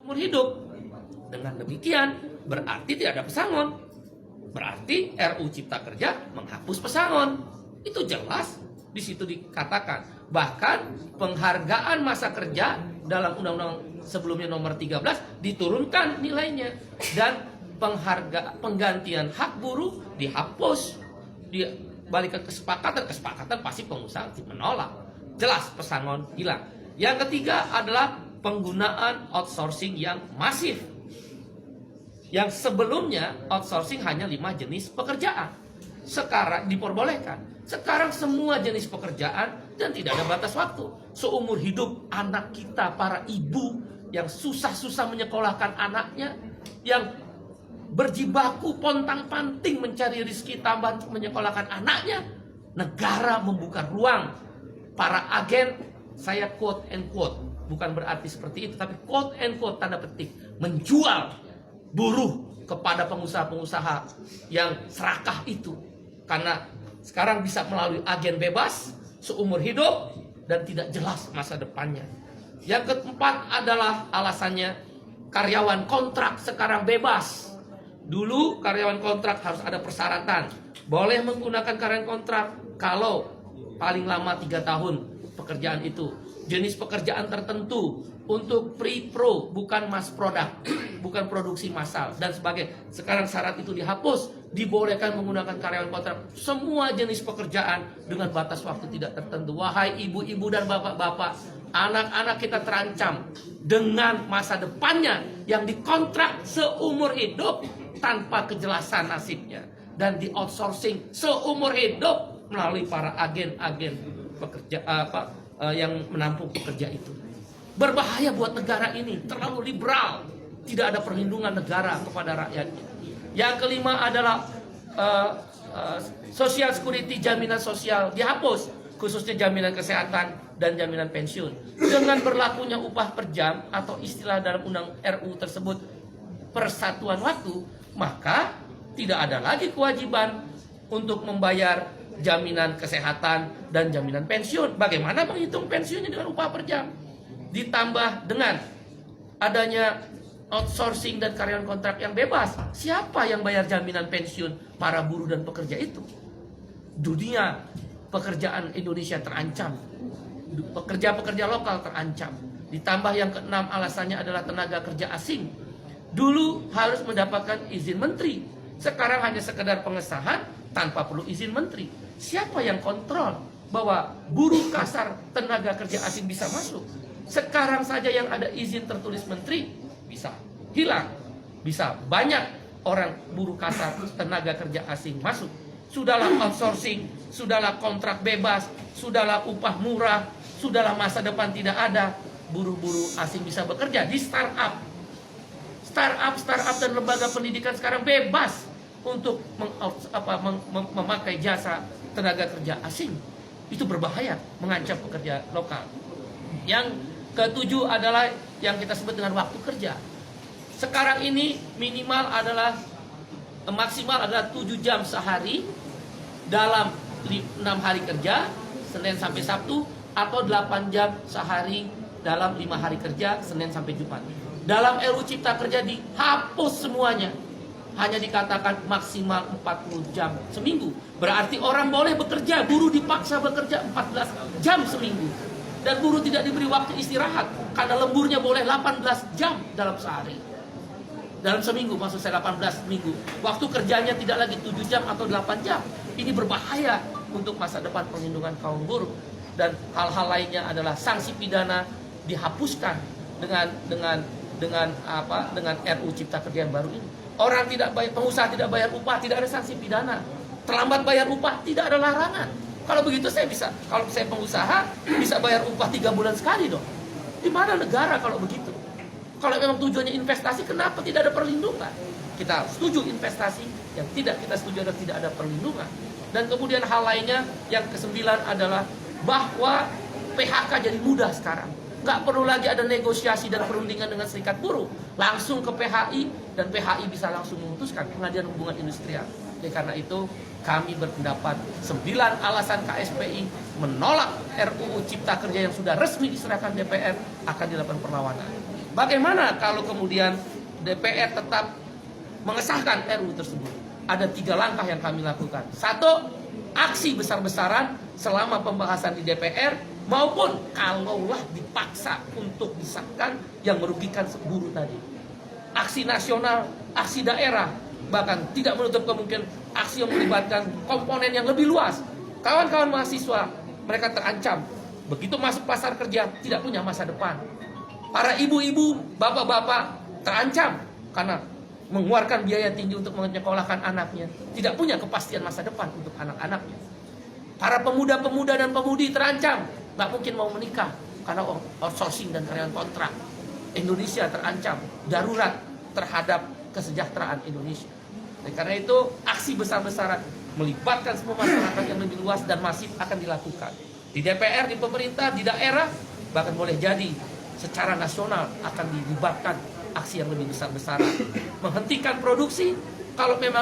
umur hidup. Dengan demikian berarti tidak ada pesangon. Berarti RUU Cipta Kerja menghapus pesangon. Itu jelas di situ dikatakan. Bahkan penghargaan masa kerja dalam undang-undang sebelumnya nomor 13 diturunkan nilainya, dan penggantian hak buruh dihapus. Balik ke kesepakatan pasti pengusaha menolak. Jelas pesangon hilang. Yang ketiga adalah penggunaan outsourcing yang masif. Yang sebelumnya outsourcing hanya 5 jenis pekerjaan. Sekarang diperbolehkan. Sekarang semua jenis pekerjaan dan tidak ada batas waktu. Seumur hidup anak kita, para ibu yang susah-susah menyekolahkan anaknya, yang berjibaku pontang-panting mencari rezeki tambahan menyekolahkan anaknya, negara membuka ruang. Para agen, saya quote and quote, bukan berarti seperti itu, tapi quote and quote tanda petik, menjual buruh kepada pengusaha-pengusaha yang serakah itu. Karena sekarang bisa melalui agen bebas seumur hidup dan tidak jelas masa depannya. Yang keempat adalah alasannya karyawan kontrak sekarang bebas. Dulu karyawan kontrak harus ada persyaratan. Boleh menggunakan karyawan kontrak kalau paling lama 3 tahun pekerjaan itu. Jenis pekerjaan tertentu, untuk pre-pro, bukan mass product, bukan produksi massal dan sebagainya. Sekarang syarat itu dihapus, dibolehkan menggunakan karyawan kontrak semua jenis pekerjaan dengan batas waktu tidak tertentu. Wahai ibu-ibu dan bapak-bapak, anak-anak kita terancam dengan masa depannya yang dikontrak seumur hidup tanpa kejelasan nasibnya, dan di outsourcing seumur hidup melalui para agen-agen pekerja yang menampung pekerja itu. Berbahaya buat negara ini, terlalu liberal, tidak ada perlindungan negara kepada rakyatnya. Yang kelima adalah social security, jaminan sosial dihapus, khususnya jaminan kesehatan dan jaminan pensiun. Dengan berlakunya upah per jam atau istilah dalam undang RU tersebut persatuan waktu, maka tidak ada lagi kewajiban untuk membayar jaminan kesehatan dan jaminan pensiun. Bagaimana menghitung pensiunnya dengan upah per jam? Ditambah dengan adanya outsourcing dan karyawan kontrak yang bebas, siapa yang bayar jaminan pensiun para buruh dan pekerja itu? Dunia pekerjaan Indonesia terancam, pekerja-pekerja lokal terancam. Ditambah yang keenam alasannya adalah tenaga kerja asing. Dulu harus mendapatkan izin menteri, sekarang hanya sekedar pengesahan tanpa perlu izin menteri. Siapa yang kontrol bahwa buruh kasar tenaga kerja asing bisa masuk? Sekarang saja yang ada izin tertulis menteri bisa hilang, bisa banyak orang buruh kasar tenaga kerja asing masuk. Sudahlah outsourcing, sudahlah kontrak bebas, sudahlah upah murah, sudahlah masa depan tidak ada, buruh-buruh asing bisa bekerja di startup dan lembaga pendidikan sekarang bebas untuk memakai jasa tenaga kerja asing. Itu berbahaya, mengancam pekerja lokal. Yang ketujuh adalah yang kita sebut dengan waktu kerja. Sekarang ini maksimal adalah 7 jam sehari dalam 6 hari kerja, Senin sampai Sabtu, atau 8 jam sehari dalam 5 hari kerja, Senin sampai Jumat. Dalam RUU Cipta Kerja dihapus semuanya. Hanya dikatakan maksimal 40 jam seminggu. Berarti orang boleh bekerja, buruh dipaksa bekerja 14 jam seminggu. Dan buruh tidak diberi waktu istirahat, karena lemburnya boleh 18 jam dalam sehari. Dalam seminggu, maksud saya 18 minggu. Waktu kerjanya tidak lagi 7 jam atau 8 jam. Ini berbahaya untuk masa depan perlindungan kaum buruh. Dan hal-hal lainnya adalah sanksi pidana dihapuskan dengan RUU Cipta Kerja yang baru ini. Orang tidak bayar, pengusaha tidak bayar upah, tidak ada sanksi pidana. Terlambat bayar upah, tidak ada larangan. Kalau begitu kalau saya pengusaha bisa bayar upah 3 bulan sekali dong. Di mana negara kalau begitu? Kalau memang tujuannya investasi, kenapa tidak ada perlindungan? Kita setuju investasi, yang tidak kita setuju adalah tidak ada perlindungan. Dan kemudian hal lainnya yang kesembilan adalah bahwa PHK jadi mudah sekarang. Nggak perlu lagi ada negosiasi dan perundingan dengan serikat buruh. Langsung ke PHI, dan PHI bisa langsung memutuskan Pengadilan Hubungan Industrial. Jadi karena itu kami berpendapat 9 alasan KSPI menolak RUU Cipta Kerja yang sudah resmi diserahkan DPR akan dilakukan perlawanan. Bagaimana kalau kemudian DPR tetap mengesahkan RUU tersebut? Ada 3 langkah yang kami lakukan. 1, aksi besar-besaran selama pembahasan di DPR, maupun kalaulah dipaksa untuk disahkan yang merugikan buruh tadi. Aksi nasional, aksi daerah, bahkan tidak menutup kemungkinan aksi yang melibatkan komponen yang lebih luas. Kawan-kawan mahasiswa, mereka terancam. Begitu masuk pasar kerja, tidak punya masa depan. Para ibu-ibu, bapak-bapak terancam karena mengeluarkan biaya tinggi untuk menyekolahkan anaknya. Tidak punya kepastian masa depan untuk anak-anaknya. Para pemuda-pemuda dan pemudi terancam. Nggak mungkin mau menikah karena outsourcing dan karyawan kontrak. Indonesia terancam, darurat terhadap kesejahteraan Indonesia. Dan karena itu, aksi besar-besaran melibatkan semua masyarakat yang lebih luas dan masif akan dilakukan. Di DPR, di pemerintah, di daerah, bahkan boleh jadi secara nasional akan dilibatkan aksi yang lebih besar-besaran. Menghentikan produksi, kalau memang